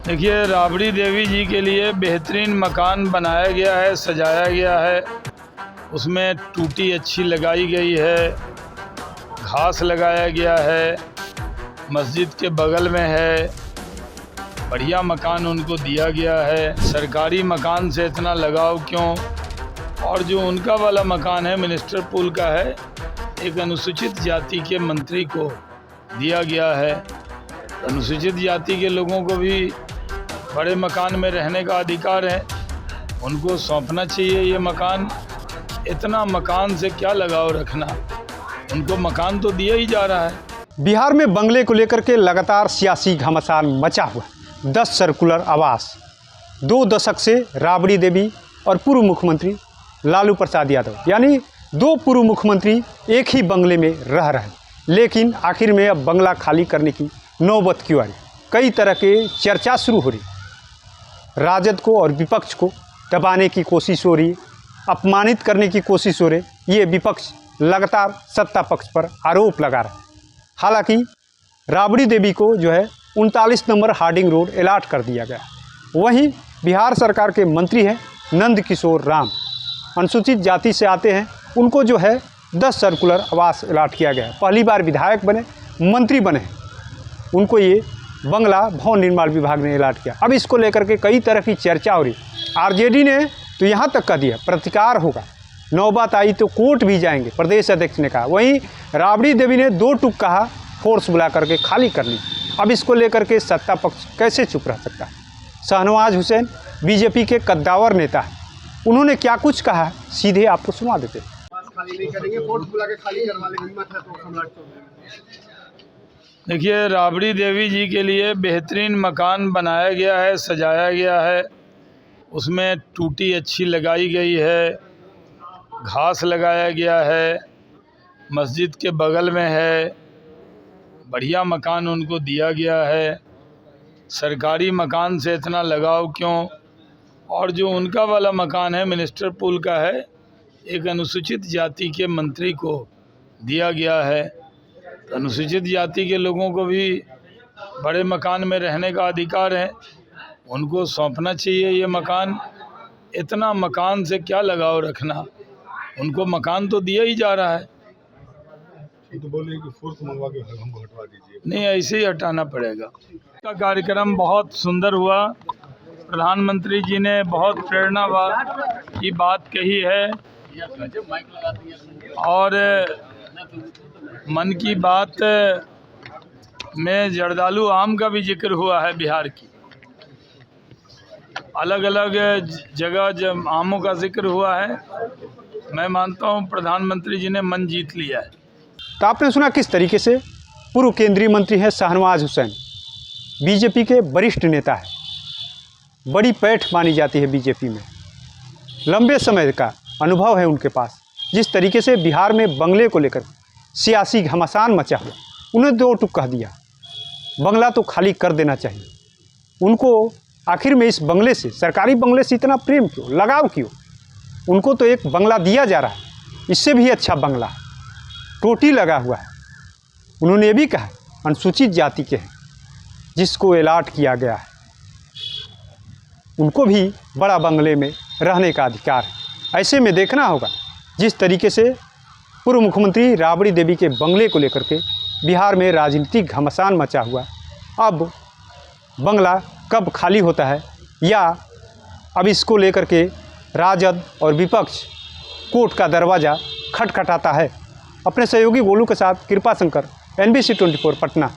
देखिए, राबड़ी देवी जी के लिए बेहतरीन मकान बनाया गया है, सजाया गया है। उसमें टूटी अच्छी लगाई गई है, घास लगाया गया है, मस्जिद के बगल में है, बढ़िया मकान उनको दिया गया है। सरकारी मकान से इतना लगाव क्यों? और जो उनका वाला मकान है मिनिस्टर पुल का है, एक अनुसूचित जाति के मंत्री को दिया गया है। अनुसूचित जाति के लोगों को भी बड़े मकान में रहने का अधिकार है, उनको सौंपना चाहिए ये मकान। इतना मकान से क्या लगाव रखना, उनको मकान तो दिया ही जा रहा है। बिहार में बंगले को लेकर के लगातार सियासी घमासान मचा हुआ। 10 सर्कुलर आवास। 2 दशक से राबड़ी देवी और पूर्व मुख्यमंत्री लालू प्रसाद यादव, यानी 2 पूर्व मुख्यमंत्री एक ही बंगले में रह रहे हैं। लेकिन आखिर में अब बंगला खाली करने की नौबत क्यों आई? कई तरह के चर्चा शुरू हो रही। राजद को और विपक्ष को दबाने की कोशिश हो रही, अपमानित करने की कोशिश हो रही। ये विपक्ष लगातार सत्ता पक्ष पर आरोप लगा रहा है। हालांकि राबड़ी देवी को जो है 39 नंबर हार्डिंग रोड अलाट कर दिया गया। वहीं बिहार सरकार के मंत्री हैं नंद किशोर राम, अनुसूचित जाति से आते हैं, उनको जो है 10 सर्कुलर आवास अलाट किया गया। पहली बार विधायक बने, मंत्री बने, उनको ये बंगला भवन निर्माण विभाग ने अलाट किया। अब इसको लेकर के कई तरह की चर्चा हो रही। आरजेडी ने तो यहाँ तक कह दिया प्रतिकार होगा, नौबत आई तो कोर्ट भी जाएंगे, प्रदेश अध्यक्ष ने कहा। वहीं राबड़ी देवी ने 2 टूक कहा, फोर्स बुला करके खाली कर ली। अब इसको लेकर के सत्ता पक्ष कैसे चुप रह सकता है? शाहनवाज हुसैन बीजेपी के कद्दावर नेता है, उन्होंने क्या कुछ कहा सीधे आपको सुना देते। देखिए, राबड़ी देवी जी के लिए बेहतरीन मकान बनाया गया है, सजाया गया है। उसमें टूटी अच्छी लगाई गई है, घास लगाया गया है, मस्जिद के बगल में है, बढ़िया मकान उनको दिया गया है। सरकारी मकान से इतना लगाव क्यों? और जो उनका वाला मकान है मिनिस्टर पुल का है, एक अनुसूचित जाति के मंत्री को दिया गया है। तो अनुसूचित जाति के लोगों को भी बड़े मकान में रहने का अधिकार है, उनको सौंपना चाहिए ये मकान। इतना मकान से क्या लगाव रखना, उनको मकान तो दिया ही जा रहा है। तो बोले कि फोर्स मंगवा के हमको हटवा दीजिए। नहीं, ऐसे ही हटाना पड़ेगा। का कार्यक्रम बहुत सुंदर हुआ। प्रधानमंत्री जी ने बहुत प्रेरणा की बात कही है और मन की बात में जर्दालू आम का भी जिक्र हुआ है। बिहार की अलग अलग जगह जब आमों का जिक्र हुआ है, मैं मानता हूँ प्रधानमंत्री जी ने मन जीत लिया है। तो आपने सुना किस तरीके से पूर्व केंद्रीय मंत्री हैं शाहनवाज हुसैन, बीजेपी के वरिष्ठ नेता है, बड़ी पैठ मानी जाती है बीजेपी में, लंबे समय का अनुभव है उनके पास। जिस तरीके से बिहार में बंगले को लेकर सियासी घमासान मचा हुआ, उन्हें 2 टूक कह दिया, बंगला तो खाली कर देना चाहिए। उनको आखिर में इस बंगले से, सरकारी बंगले से इतना प्रेम क्यों, लगाव क्यों? उनको तो एक बंगला दिया जा रहा है, इससे भी अच्छा बंगला, टोटी लगा हुआ है। उन्होंने ये भी कहा अनुसूचित जाति के हैं जिसको अलाट किया गया है, उनको भी बड़ा बंगले में रहने का अधिकार है। ऐसे में देखना होगा जिस तरीके से पूर्व मुख्यमंत्री राबड़ी देवी के बंगले को लेकर के बिहार में राजनीतिक घमासान मचा हुआ। अब बंगला कब खाली होता है, या अब इसको लेकर के राजद और विपक्ष कोर्ट का दरवाज़ा खटखटाता है। अपने सहयोगी गोलू के साथ कृपा शंकर, NBC 24 पटना।